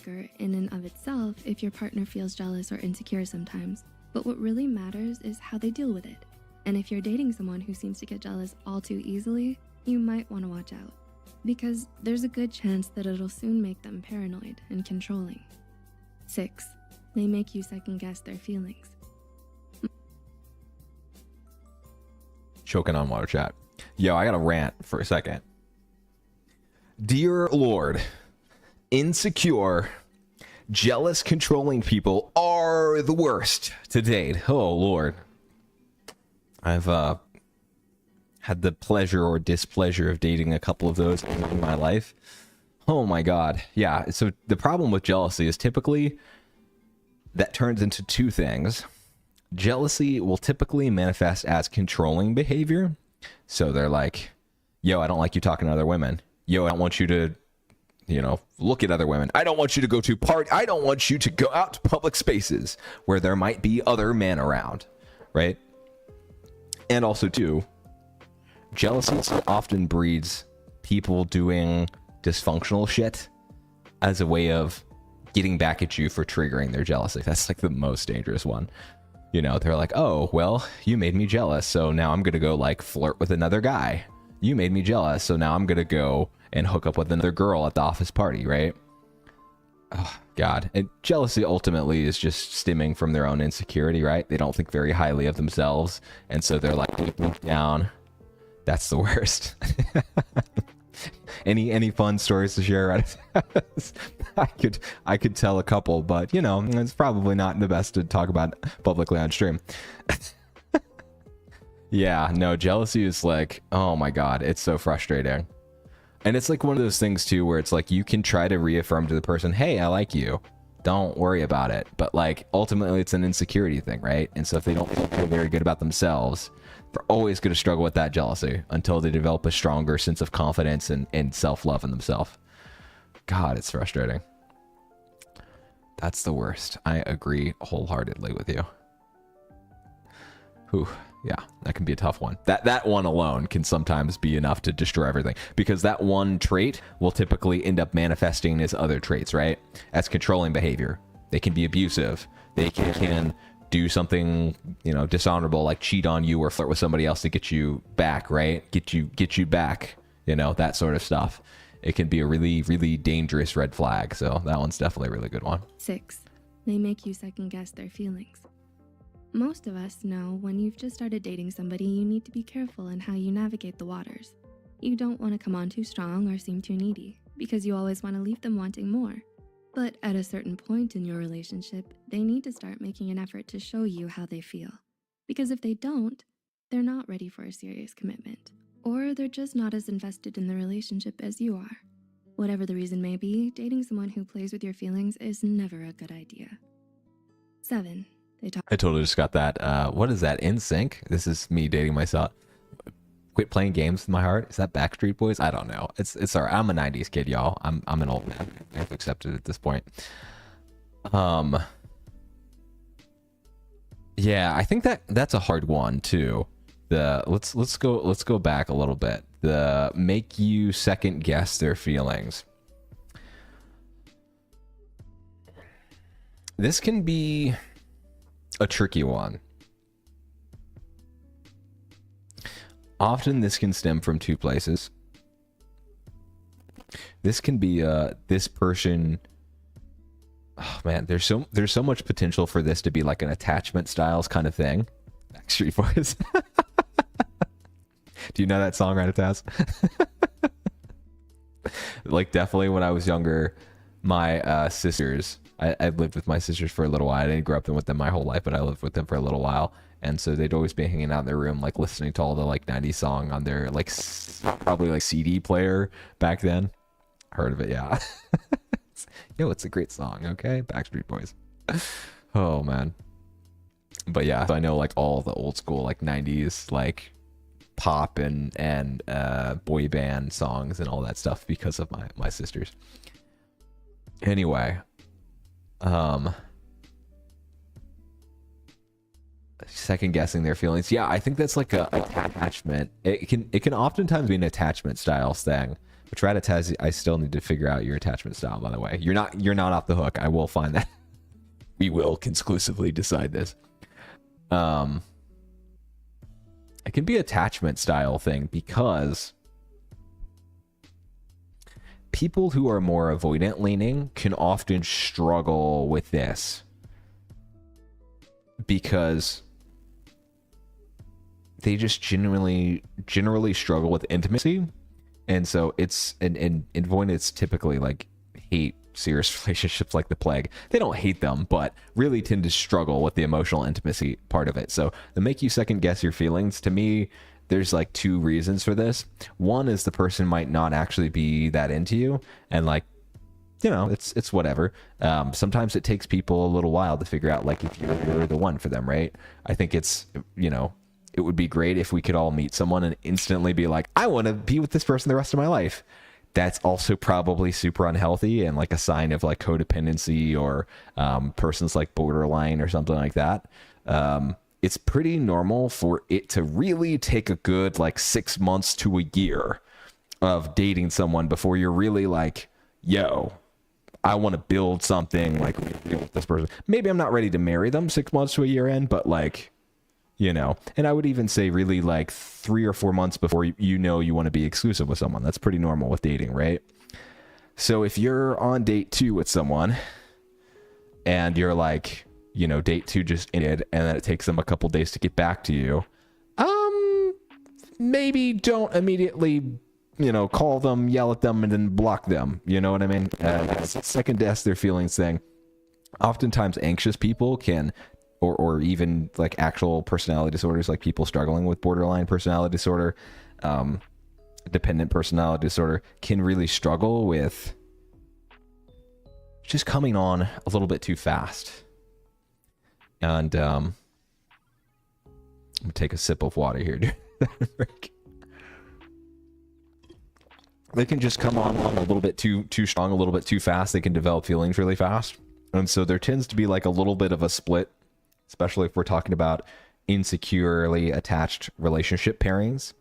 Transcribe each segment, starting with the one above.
breaker in and of itself if your partner feels jealous or insecure sometimes, but what really matters is how they deal with it. And if you're dating someone who seems to get jealous all too easily, you might want to watch out, because there's a good chance that it'll soon make them paranoid and controlling. 6. They make you second guess their feelings. Choking on water, chat. Yo, I gotta rant for a second. Dear Lord, insecure, jealous, controlling people are the worst to date. Oh, Lord. I've had the pleasure or displeasure of dating a couple of those in my life. Oh, my God. Yeah, so the problem with jealousy is typically that turns into two things. Jealousy will typically manifest as controlling behavior. So they're like, yo, I don't like you talking to other women. Yo, I don't want you to, look at other women. I don't want you to go to party. I don't want you to go out to public spaces where there might be other men around, right? And also, too, jealousy often breeds people doing dysfunctional shit as a way of getting back at you for triggering their jealousy. That's like the most dangerous one. They're like, oh, well, you made me jealous, so now I'm going to go like flirt with another guy. You made me jealous, so now I'm going to go and hook up with another girl at the office party, right? Oh, God. And jealousy ultimately is just stemming from their own insecurity, right? They don't think very highly of themselves, and so they're like, deep down. That's the worst. Any fun stories to share? Right? I could tell a couple, but it's probably not the best to talk about publicly on stream. Yeah, no, jealousy is like, oh my God, it's so frustrating. And it's like one of those things too where it's like you can try to reaffirm to the person, hey, I like you, don't worry about it, but like ultimately it's an insecurity thing, right? And so if they don't feel very good about themselves, they're always going to struggle with that jealousy until they develop a stronger sense of confidence and self-love in themselves. God, it's frustrating. That's the worst. I agree wholeheartedly with you. Whew. Yeah, that can be a tough one. That one alone can sometimes be enough to destroy everything, because that one trait will typically end up manifesting as other traits, right? As controlling behavior. They can be abusive. They can do something, dishonorable, like cheat on you or flirt with somebody else to get you back, right? Get you back, that sort of stuff. It can be a really, really dangerous red flag. So that one's definitely a really good one. 6. They make you second guess their feelings. Most of us know when you've just started dating somebody, you need to be careful in how you navigate the waters. You don't want to come on too strong or seem too needy, because you always want to leave them wanting more. But at a certain point in your relationship, they need to start making an effort to show you how they feel. Because if they don't, they're not ready for a serious commitment, or they're just not as invested in the relationship as you are. Whatever the reason may be, dating someone who plays with your feelings is never a good idea. 7. I totally just got that. What is that? In Sync? This is me dating myself. Quit playing games with my heart. Is that Backstreet Boys? I don't know. It's alright. I'm a 90s kid, y'all. I'm an old man. I have to accept it at this point. Yeah, I think that's a hard one too. Let's go back a little bit. The make you second guess their feelings. This can be a tricky one. Often this can stem from two places. This can be this person, oh man, there's so much potential for this to be like an attachment styles kind of thing. Backstreet Boys. Do you know that song, right, Taz? Like definitely when I was younger, my sisters, I lived with my sisters for a little while. I didn't grow up with them my whole life, but I lived with them for a little while. And so they'd always be hanging out in their room, like listening to all the like 90s song on their like probably like CD player back then. Heard of it, yeah. Yo, it's a great song, okay? Backstreet Boys. Oh man. But yeah, so I know like all the old school like 90s like pop and boy band songs and all that stuff because of my sisters. Anyway, second guessing their feelings. Yeah, I think that's like a attachment. It can oftentimes be an attachment styles thing, Which Ratataz, I still need to figure out your attachment style, by the way. You're not off the hook. I will find that. We will conclusively decide this. It can be attachment style thing because people who are more avoidant leaning can often struggle with this because they just generally struggle with intimacy. And so it's and avoidants typically like hate serious relationships like the plague. They don't hate them, but really tend to struggle with the emotional intimacy part of it. So they make you second guess your feelings. To me, there's like two reasons for this. One is the person might not actually be that into you, and like, you know, it's whatever. Sometimes it takes people a little while to figure out like if you're the one for them, right? I think it's, you know, it would be great if we could all meet someone and instantly be like, I want to be with this person the rest of my life. That's also probably super unhealthy and like a sign of like codependency or persons like borderline or something like that. It's pretty normal for it to really take a good like 6 months to a year of dating someone before you're really like, yo, I want to build something like with this person. Maybe I'm not ready to marry them 6 months to a year in, but like, you know, and I would even say really like 3 or 4 months before you know you want to be exclusive with someone. That's pretty normal with dating, right? So if you're on date 2 with someone and you're like, you know, date 2 just ended and then it takes them a couple days to get back to you, maybe don't immediately, you know, call them, yell at them, and then block them. You know what I mean? Second guess their feelings thing. Oftentimes anxious people can, or even like actual personality disorders, like people struggling with borderline personality disorder, dependent personality disorder, can really struggle with just coming on a little bit too fast. And I'm gonna take a sip of water here, dude. They can just come on a little bit too strong, a little bit too fast. They can develop feelings really fast. And so there tends to be like a little bit of a split, especially if we're talking about insecurely attached relationship pairings,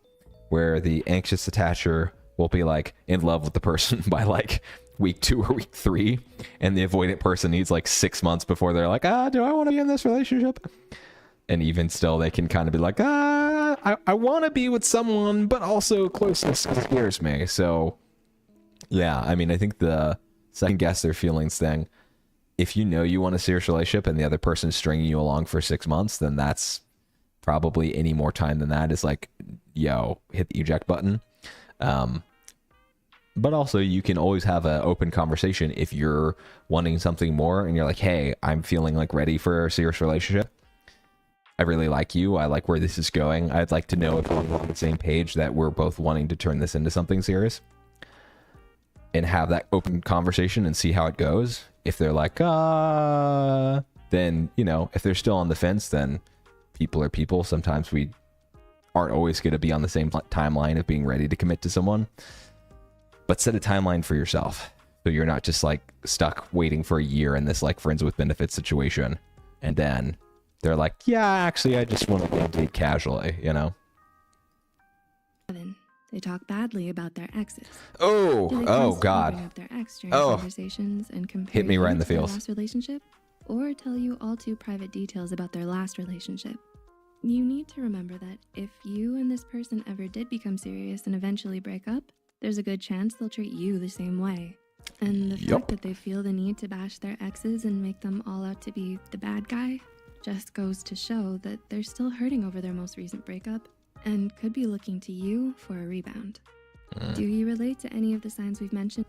where the anxious attacher will be like in love with the person by like week 2 or week 3, and the avoidant person needs like 6 months before they're like, do I want to be in this relationship? And even still, they can kind of be like, I want to be with someone, but also closeness scares me. So yeah, I mean, I think the second guess their feelings thing, if you know you want a serious relationship and the other person's stringing you along for 6 months, then that's probably any more time than that is like, yo, hit the eject button. But also you can always have an open conversation if you're wanting something more and you're like, hey, I'm feeling like ready for a serious relationship. I really like you. I like where this is going. I'd like to know if we're on the same page, that we're both wanting to turn this into something serious, and have that open conversation and see how it goes. If they're like, then, you know, if they're still on the fence, then people are people. Sometimes we aren't always going to be on the same timeline of being ready to commit to someone. But set a timeline for yourself, so you're not just like stuck waiting for a year in this like friends with benefits situation, and then they're like, yeah, actually, I just want to date casually, you know? They talk badly about their exes. Oh God. Bring up their ex during conversations and compare hit me right in the to their feels. last relationship, or tell you all too private details about their last relationship. You need to remember that if you and this person ever did become serious and eventually break up, there's a good chance they'll treat you the same way. And the fact that they feel the need to bash their exes and make them all out to be the bad guy just goes to show that they're still hurting over their most recent breakup and could be looking to you for a rebound. Do you relate to any of the signs we've mentioned?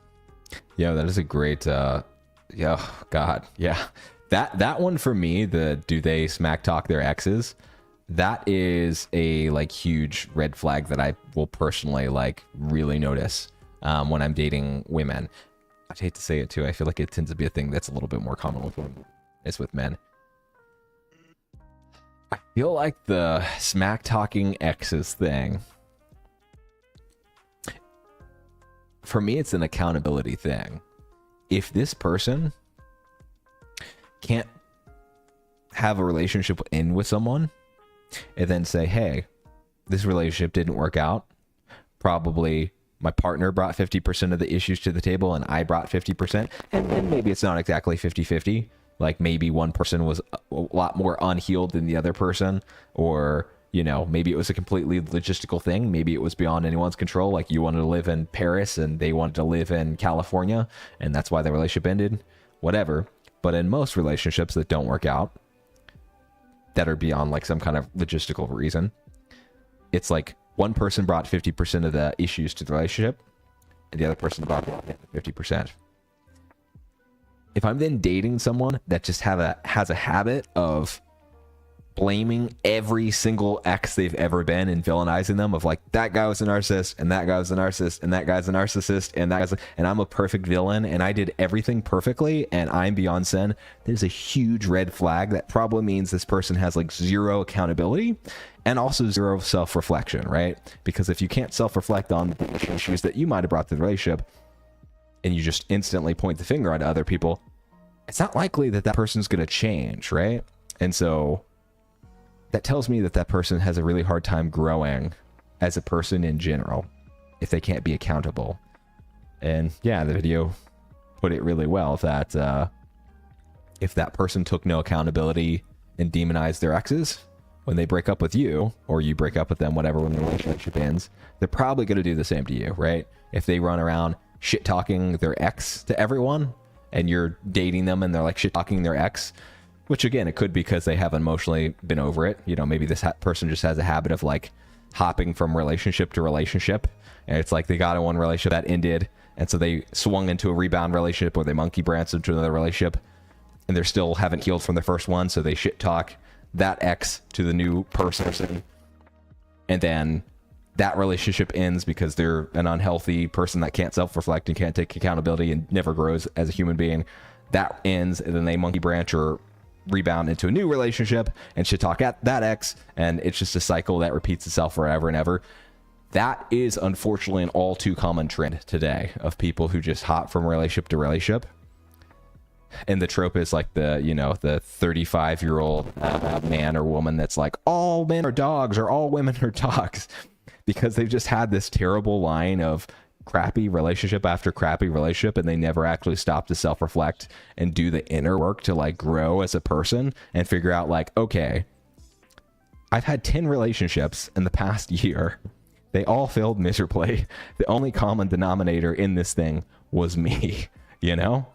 Yeah, that is a great, God, yeah. That one for me, the do they smack talk their exes, that is a like huge red flag that I will personally like really notice when I'm dating women. I hate to say it too. I feel like it tends to be a thing that's a little bit more common with women. It's with men. I feel like the smack talking exes thing, for me, it's an accountability thing. If this person can't have a relationship with someone and then say, hey, this relationship didn't work out, probably my partner brought 50% of the issues to the table and I brought 50%, and then maybe it's not exactly 50-50. Like maybe one person was a lot more unhealed than the other person, or, you know, maybe it was a completely logistical thing. Maybe it was beyond anyone's control. Like you wanted to live in Paris and they wanted to live in California, and that's why the relationship ended, whatever. But in most relationships that don't work out, that are beyond like some kind of logistical reason, it's like one person brought 50% of the issues to the relationship and the other person brought 50%. If I'm then dating someone that just has a habit of blaming every single ex they've ever been and villainizing them, of like, that guy was a narcissist and that guy was a narcissist and that guy's a narcissist and that guy's and I'm a perfect villain and I did everything perfectly and I'm beyond sin, there's a huge red flag that probably means this person has like zero accountability and also zero self-reflection, right? Because if you can't self-reflect on the issues that you might have brought to the relationship and you just instantly point the finger at other people, it's not likely that that person's going to change, right? And so that tells me that that person has a really hard time growing as a person in general if they can't be accountable. And yeah, the video put it really well that if that person took no accountability and demonized their exes when they break up with you, or you break up with them, whatever, when the relationship ends, they're probably going to do the same to you, right? If they run around shit talking their ex to everyone and you're dating them and they're like shit talking their ex, which again, it could be because they haven't emotionally been over it. You know, maybe this person just has a habit of like hopping from relationship to relationship. And it's like they got in one relationship that ended, and so they swung into a rebound relationship, or they monkey branched into another relationship, and they still haven't healed from the first one. So they shit talk that ex to the new person. And then that relationship ends because they're an unhealthy person that can't self-reflect and can't take accountability and never grows as a human being. That ends, and then they monkey branch or rebound into a new relationship and shit talk at that ex, and it's just a cycle that repeats itself forever and ever. That is unfortunately an all too common trend today of people who just hop from relationship to relationship. And the trope is like the 35-year-old man or woman that's like, all men are dogs or all women are dogs, because they've just had this terrible line of crappy relationship after crappy relationship, and they never actually stop to self-reflect and do the inner work to like grow as a person and figure out like, okay, I've had 10 relationships in the past year. They all failed miserably. The only common denominator in this thing was me, you know?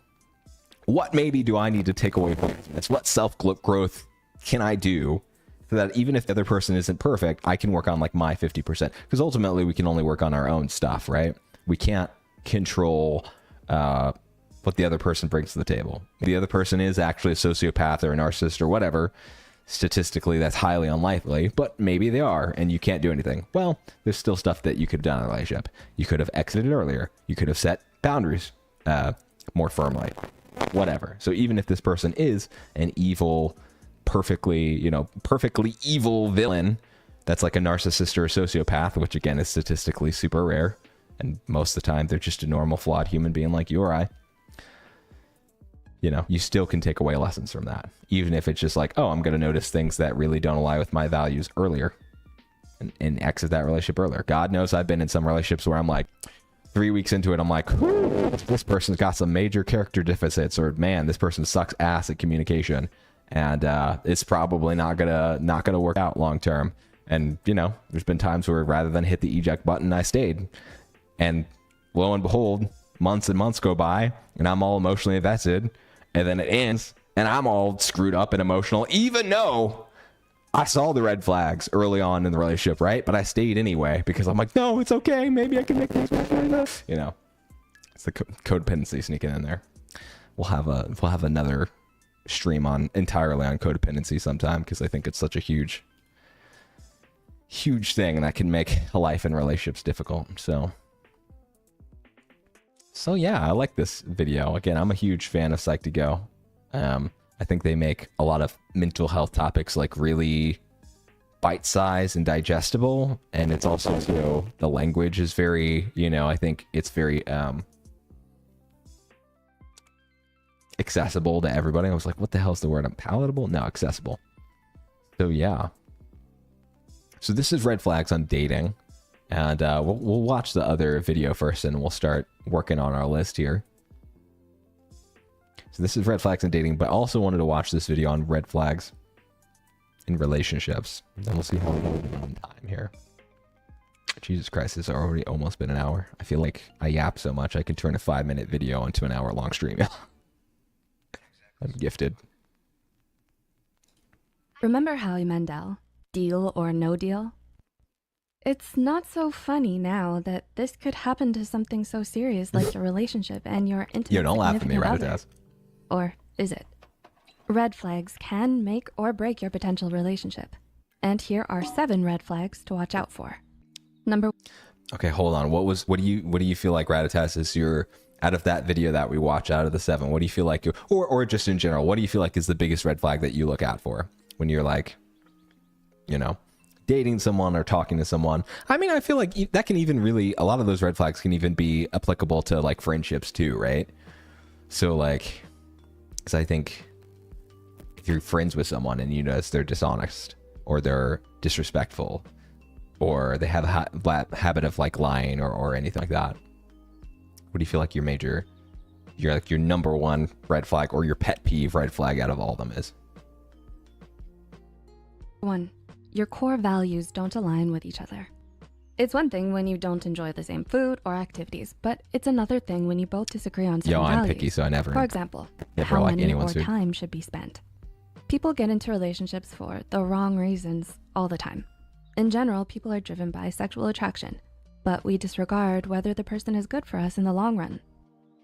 What maybe do I need to take away from this? What self-growth can I do so that even if the other person isn't perfect, I can work on like my 50%? Because ultimately we can only work on our own stuff, right? We can't control what the other person brings to the table. If the other person is actually a sociopath or a narcissist or whatever, statistically that's highly unlikely, but maybe they are and you can't do anything. Well, there's still stuff that you could have done in a relationship. You could have exited earlier. You could have set boundaries more firmly, whatever. So even if this person is an evil, perfectly evil villain that's like a narcissist or a sociopath, which again is statistically super rare, and most of the time they're just a normal flawed human being like you or I, you know, you still can take away lessons from that, even if it's just like, oh, I'm going to notice things that really don't align with my values earlier and exit that relationship earlier. God knows I've been in some relationships where I'm like 3 weeks into it, I'm like, this person's got some major character deficits, or man, this person sucks ass at communication, and it's probably not gonna work out long term. And you know, there's been times where rather than hit the eject button, I stayed, and lo and behold, months and months go by and I'm all emotionally invested, and then it ends and I'm all screwed up and emotional, even though I saw the red flags early on in the relationship, right? But I stayed anyway because I'm like, no, it's okay. Maybe I can make things better. You know, it's the codependency sneaking in there. We'll have another stream entirely on codependency sometime, because I think it's such a huge thing that can make a life in relationships difficult. So yeah, I like this video. Again, I'm a huge fan of Psych2Go. I think they make a lot of mental health topics like really bite-sized and digestible, and it's also, you know, the language is very, you know, I think it's very accessible to everybody. I was like, what the hell is the word? Palatable? No, accessible. So yeah. So this is red flags on dating, And we'll watch the other video first, and we'll start working on our list here. So this is red flags in dating, but I also wanted to watch this video on red flags in relationships. And then we'll see how we go on time here. Jesus Christ, it's already almost been an hour. I feel like I yap so much I can turn a 5-minute video into an hour-long stream. I'm gifted. Remember Howie Mandel? Deal or no deal? It's not so funny now that this could happen to something so serious like your relationship and your intimate Yo, don't laugh at me, significant right? other. Or is it? Red flags can make or break your potential relationship. And here are 7 red flags to watch out for. Okay, hold on. What do you feel like, Ratatas, is your, out of that video that we watch, out of the 7, what do you feel like, or just in general, what do you feel like is the biggest red flag that you look out for when you're like, you know, dating someone or talking to someone? I mean, I feel like that can even really, a lot of those red flags can even be applicable to like friendships too, right? So like, because I think if you're friends with someone and you notice they're dishonest or they're disrespectful or they have a habit of like lying or anything like that, what do you feel like your number one red flag or your pet peeve red flag out of all of them is? 1, your core values don't align with each other. It's one thing when you don't enjoy the same food or activities, but it's another thing when you both disagree on certain values. I'm picky, so I never. For example, never how like money or anyone's food. time should be spent. People get into relationships for the wrong reasons all the time. In general, people are driven by sexual attraction, but we disregard whether the person is good for us in the long run.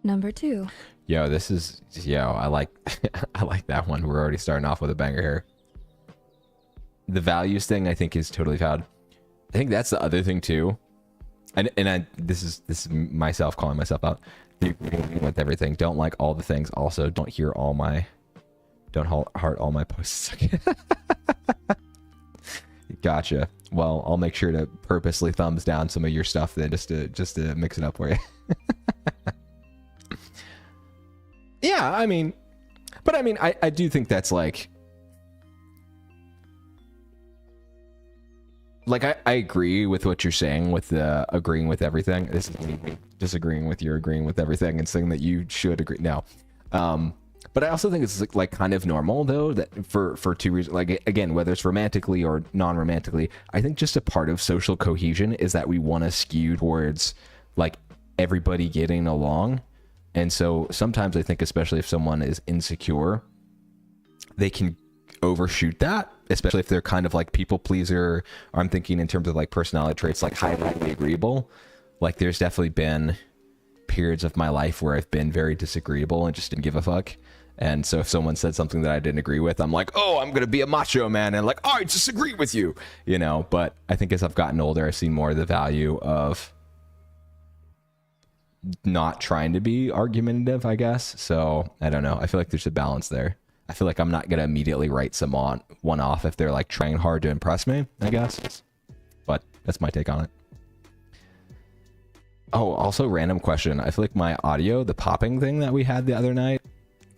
Number 2. I like I like that one. We're already starting off with a banger here. The values thing I think is totally valid. I think that's the other thing too. This is myself calling myself out. With everything. Don't like all the things. Also, don't heart all my posts. Gotcha. Well, I'll make sure to purposely thumbs down some of your stuff then, just to mix it up for you. Yeah, I mean, I do think that's like I agree with what you're saying with the agreeing with everything. This is me disagreeing with your agreeing with everything and saying that you should agree. No. But I also think it's like kind of normal though, that for 2 reasons, like again, whether it's romantically or non-romantically, I think just a part of social cohesion is that we want to skew towards like everybody getting along. And so sometimes I think, especially if someone is insecure, they can overshoot that, especially if they're kind of like people pleaser, or I'm thinking in terms of like personality traits, like highly agreeable. Like there's definitely been periods of my life where I've been very disagreeable and just didn't give a fuck. And so if someone said something that I didn't agree with, I'm like, oh, I'm going to be a macho man and like, oh, I disagree with you, you know. But I think as I've gotten older, I've seen more of the value of not trying to be argumentative, I guess. So I don't know. I feel like there's a balance there. I feel like I'm not going to immediately write someone one off if they're like trying hard to impress me, I guess. But that's my take on it. Oh, also random question. I feel like my audio, the popping thing that we had the other night,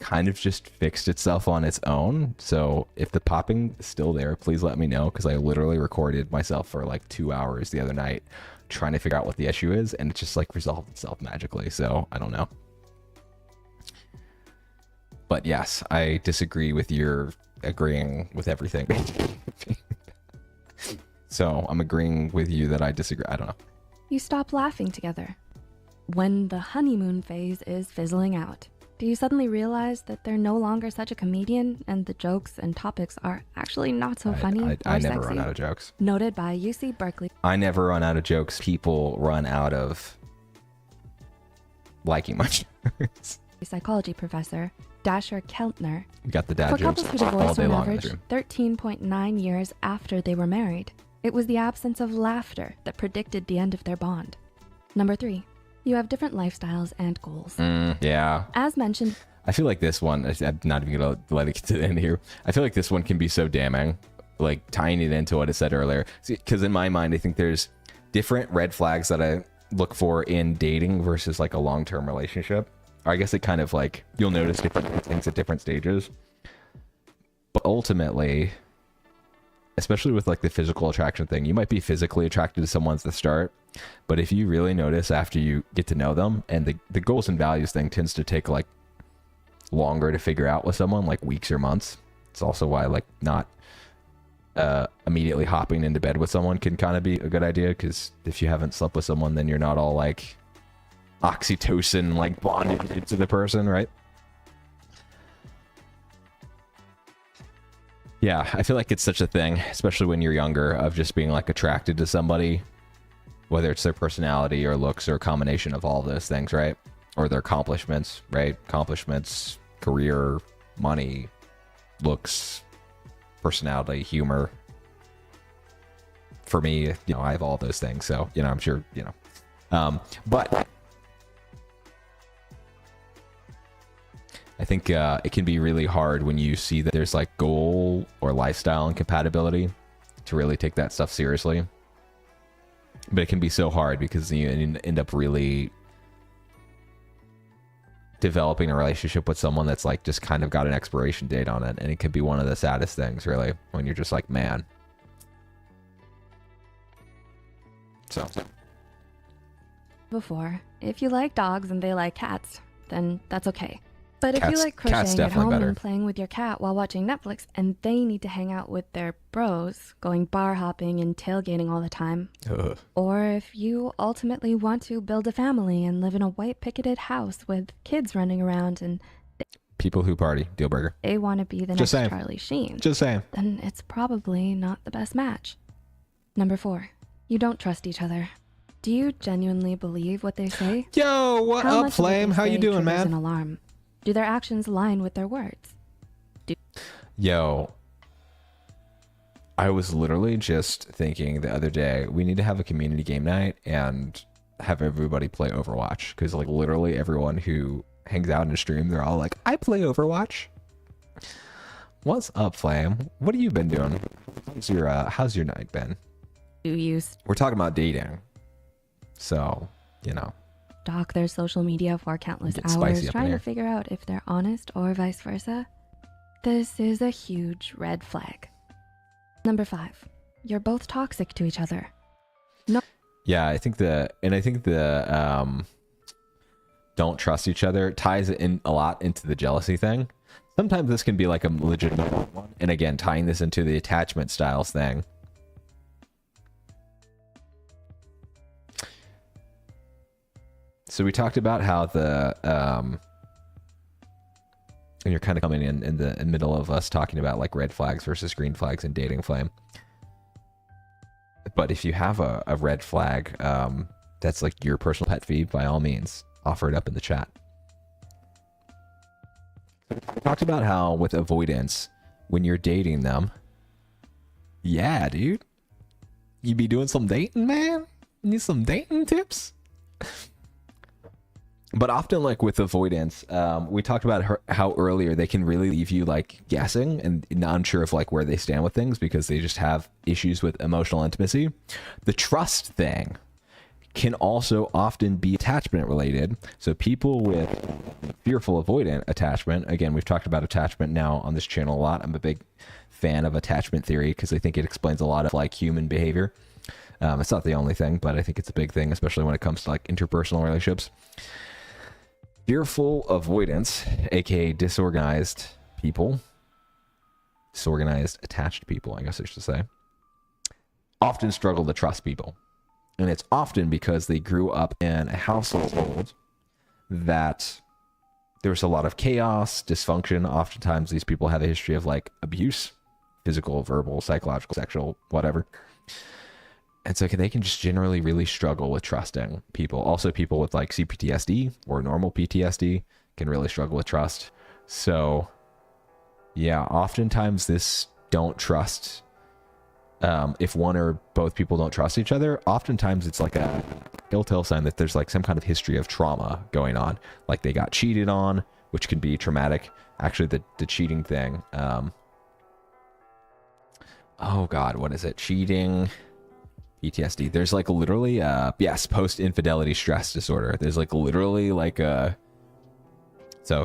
kind of just fixed itself on its own. So if the popping is still there, please let me know, because I literally recorded myself for like 2 hours the other night trying to figure out what the issue is, and it just like resolved itself magically. So I don't know. But yes, I disagree with your agreeing with everything. So I'm agreeing with you that I disagree. I don't know. You stop laughing together. When the honeymoon phase is fizzling out, do you suddenly realize that they're no longer such a comedian and the jokes and topics are actually not so funny or I never sexy? run out of jokes. Noted by UC Berkeley. I never run out of jokes. People run out of liking my jokes. Psychology professor Dasher Keltner. You got the dad For jokes couples who all divorced day on long in average this room. 13.9 years after they were married, it was the absence of laughter that predicted the end of their bond. Number 3, you have different lifestyles and goals. Yeah. As mentioned, I feel like this one, I'm not even going to let it get to the end here. I feel like this one can be so damning, like tying it into what I said earlier. Because in my mind, I think there's different red flags that I look for in dating versus like a long-term relationship. Or I guess it kind of like, you'll notice different things at different stages. But ultimately, especially with like the physical attraction thing. You might be physically attracted to someone at the start, but if you really notice after you get to know them, and the goals and values thing tends to take like longer to figure out with someone, like weeks or months. It's also why like not immediately hopping into bed with someone can kind of be a good idea, because if you haven't slept with someone, then you're not all like oxytocin like bonded to the person, right? Yeah, I feel like it's such a thing, especially when you're younger, of just being like attracted to somebody, whether it's their personality or looks or a combination of all those things, right? Or their accomplishments, right? Accomplishments, career, money, looks, personality, humor. For me, you know, I have all those things, so, you know, I'm sure, you know. But I think it can be really hard when you see that there's like goal or lifestyle incompatibility to really take that stuff seriously. But it can be so hard because you end up really developing a relationship with someone that's like just kind of got an expiration date on it, and it could be one of the saddest things, really, when you're just like, man. So Before, if you like dogs and they like cats, then that's okay. But if you Cats- like cats crocheting at definitely home better. and playing with your cat while watching Netflix, and they need to hang out with their bros, going bar hopping and tailgating all the time, ugh. or if you ultimately want to build a family and live in a white picketed house with kids running around and People who party, deal breaker. they want to be the Just next saying. Charlie Sheen, Just saying. then it's probably not the best match. Number 4, you don't trust each other. Do you genuinely believe what they say? Yo, what How up, much of what Flame? they How you say doing, triggers an man? alarm? Do their actions align with their words? Yo, I was literally just thinking the other day, we need to have a community game night and have everybody play Overwatch, because like literally everyone who hangs out in a stream, they're all like, I play Overwatch. What's up, Flame? What have you been doing? How's your night been? Do you We're talking about dating, so you know. stalk their social media for countless Getting spicy hours up in trying here. to figure out if they're honest or vice versa? This is a huge red flag. Number 5, you're both toxic to each other. Yeah, I think the don't trust each other ties in a lot into the jealousy thing. Sometimes this can be like a legitimate one. And again, tying this into the attachment styles thing. So we talked about how the and you're kind of coming in the middle of us talking about like red flags versus green flags in dating, Flame. But if you have a red flag that's like your personal pet peeve, by all means, offer it up in the chat. We talked about how with avoidance, when you're dating them, yeah, dude, you be doing some dating, man. You need some dating tips. But often, like with avoidance, we talked about how earlier they can really leave you like guessing and not unsure of like where they stand with things because they just have issues with emotional intimacy. The trust thing can also often be attachment related. So people with fearful avoidant attachment, again, we've talked about attachment now on this channel a lot. I'm a big fan of attachment theory because I think it explains a lot of like human behavior. It's not the only thing, but I think it's a big thing, especially when it comes to like interpersonal relationships. Fearful avoidance, aka disorganized people, disorganized attached people, I guess I should say, often struggle to trust people. And it's often because they grew up in a household that there was a lot of chaos, dysfunction. Oftentimes these people have a history of like abuse, physical, verbal, psychological, sexual, whatever. And so they can just generally really struggle with trusting people. Also, people with like CPTSD or normal PTSD can really struggle with trust. So yeah, oftentimes this don't trust. If one or both people don't trust each other, oftentimes it's like a telltale sign that there's like some kind of history of trauma going on. Like they got cheated on, which can be traumatic. Actually, the cheating thing. Oh God, what is it? Cheating. PTSD. There's like literally yes, post-infidelity stress disorder. There's like literally like so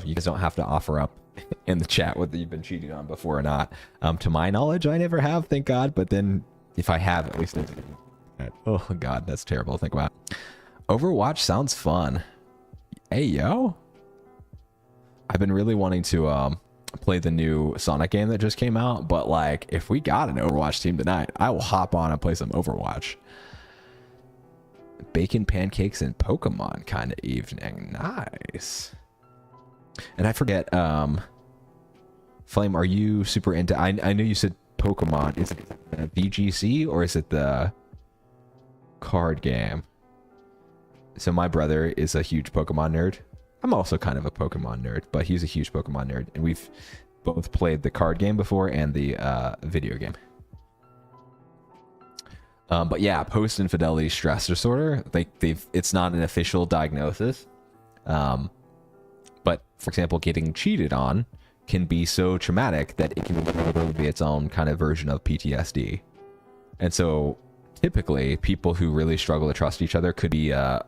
you guys don't have to offer up in the chat whether you've been cheated on before or not. To my knowledge, I never have, thank God. But then if I have, at least oh God, that's terrible to think about. Overwatch sounds fun. Hey yo, I've been really wanting to play the new Sonic game that just came out, but like if we got an Overwatch team tonight, I will hop on and play some Overwatch. Bacon, pancakes, and Pokemon kind of evening. Nice. And I forget, Flame, are you super into, I know you said Pokemon. Is it the VGC or is it the card game? So my brother is a huge Pokemon nerd. I'm also kind of a Pokemon nerd, but he's a huge Pokemon nerd. And we've both played the card game before and the video game. But yeah, post-infidelity stress disorder, it's not an official diagnosis. But for example, getting cheated on can be so traumatic that it can literally be its own kind of version of PTSD. And so typically people who really struggle to trust each other could be a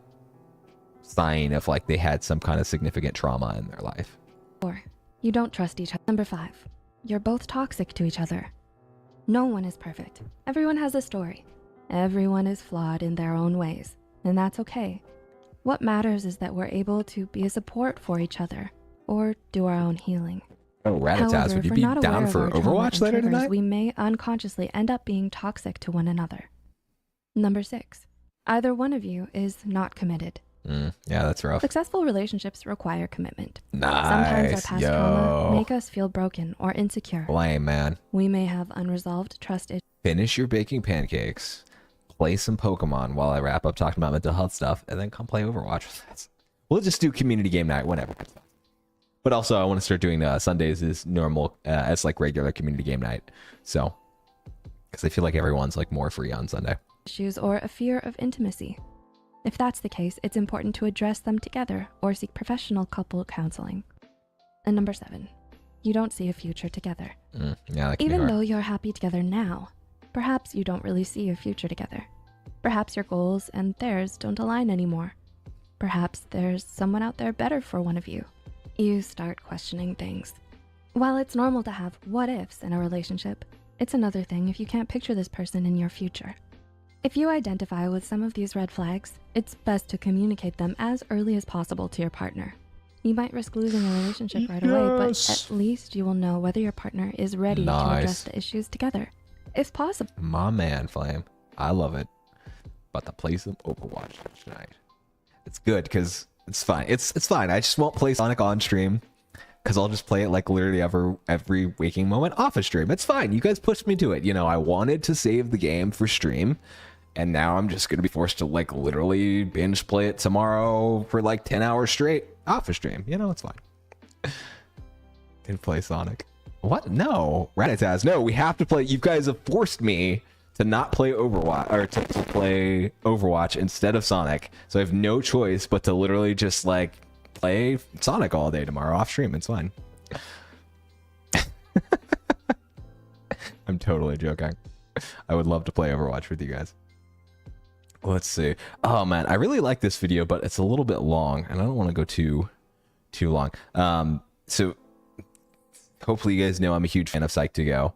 sign of like they had some kind of significant trauma in their life. 4. You don't trust each other. Number 5. You're both toxic to each other. No one is perfect. Everyone has a story. Everyone is flawed in their own ways, and that's okay. What matters is that we're able to be a support for each other or do our own healing. Oh, Ratataz, would you be down for Overwatch later tonight? We may unconsciously end up being toxic to one another. Number 6. Either one of you is not committed. Yeah, that's rough. Successful relationships require commitment. Nice. Sometimes our past trauma make us feel broken or insecure. Lame, man. We may have unresolved trust issues. Finish your baking pancakes. Play some Pokemon while I wrap up talking about mental health stuff, and then come play Overwatch with us. We'll just do community game night whenever. But also, I want to start doing Sundays as normal, as like regular community game night. So, because I feel like everyone's like more free on Sunday. Issues or a fear of intimacy. If that's the case, it's important to address them together or seek professional couple counseling. And number 7, you don't see a future together. Yeah, that can be Even hard. though you're happy together now, perhaps you don't really see a future together. Perhaps your goals and theirs don't align anymore. Perhaps there's someone out there better for one of you. You start questioning things. While it's normal to have what ifs in a relationship, it's another thing if you can't picture this person in your future. If you identify with some of these red flags, it's best to communicate them as early as possible to your partner. You might risk losing a relationship right away, but at least you will know whether your partner is ready to address the issues together, if possible. My man, Flame. I love it. About to play some Overwatch tonight. It's good because it's fine. It's fine. I just won't play Sonic on stream because I'll just play it like literally every waking moment off a stream. It's fine. You guys pushed me to it. You know, I wanted to save the game for stream, and now I'm just gonna be forced to like literally binge play it tomorrow for like 10 hours straight off a stream. You know, it's fine. Can play Sonic. What? No, Ratataz. No, we have to play. You guys have forced me to not play Overwatch, or to play Overwatch instead of Sonic. So I have no choice but to literally just like play Sonic all day tomorrow off stream. It's fine. I'm totally joking. I would love to play Overwatch with you guys. Let's see. Oh man, I really like this video, but it's a little bit long and I don't want to go too long. So hopefully you guys know I'm a huge fan of Psych2Go.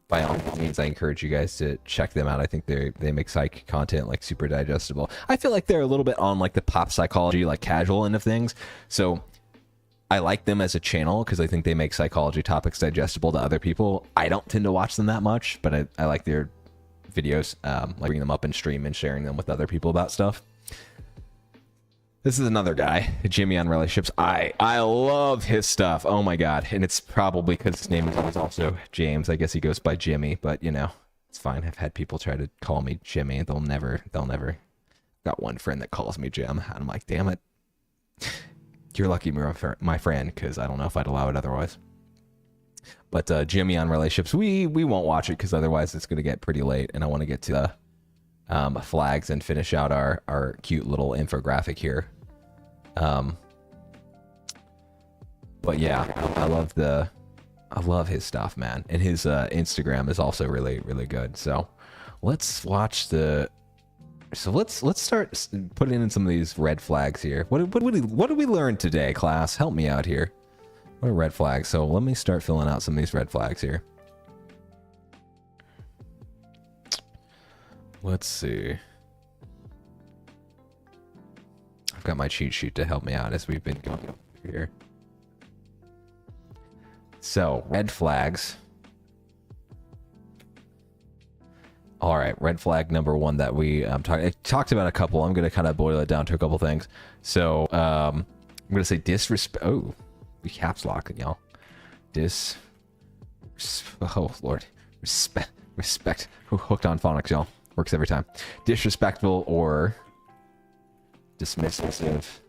By all means, I encourage you guys to check them out. I think they make psych content like super digestible. I feel like they're a little bit on like the pop psychology, like casual end of things. So I like them as a channel because I think they make psychology topics digestible to other people. I don't tend to watch them that much, but I like their videos, like bringing them up in stream and sharing them with other people about stuff. This is another guy, Jimmy on relationships. I love his stuff. Oh my god. And it's probably because his name is also James. I guess he goes by Jimmy, but you know, it's fine. I've had people try to call me Jimmy. They'll never. Got one friend that calls me Jim, and I'm like, damn it. You're lucky, my friend, because I don't know if I'd allow it otherwise. But Jimmy on relationships, we won't watch it because otherwise it's gonna get pretty late, and I want to get to flags and finish out our cute little infographic here. But yeah, I love his stuff, man, and his Instagram is also really good. So let's watch let's start putting in some of these red flags here. What did we learn today, class? Help me out here. What are red flags? So let me start filling out some of these red flags here. Let's see. I've got my cheat sheet to help me out as we've been going here. So, red flags. All right, red flag number one that we talked about a couple. I'm going to kind of boil it down to a couple things. So, I'm going to say disrespect. Oh, we caps lock it, y'all. Oh, Lord. Respect. Hooked on phonics, y'all. Works every time. Disrespectful or dismissive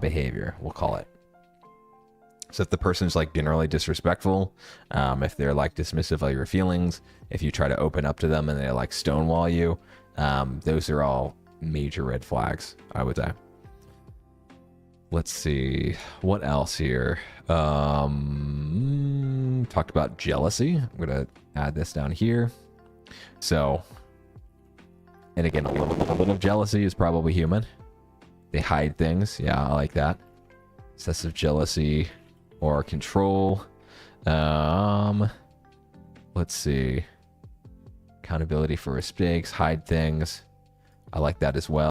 behavior, we'll call it. So if the person's like generally disrespectful, if they're like dismissive of your feelings, if you try to open up to them and they like stonewall you, those are all major red flags, I would say. Let's see what else here. Talked about jealousy. I'm gonna add this down here. So, and again, a little bit of jealousy is probably human. They hide things. Yeah, I like that. Excessive jealousy or control. Let's see. Accountability for mistakes, hide things. I like that as well.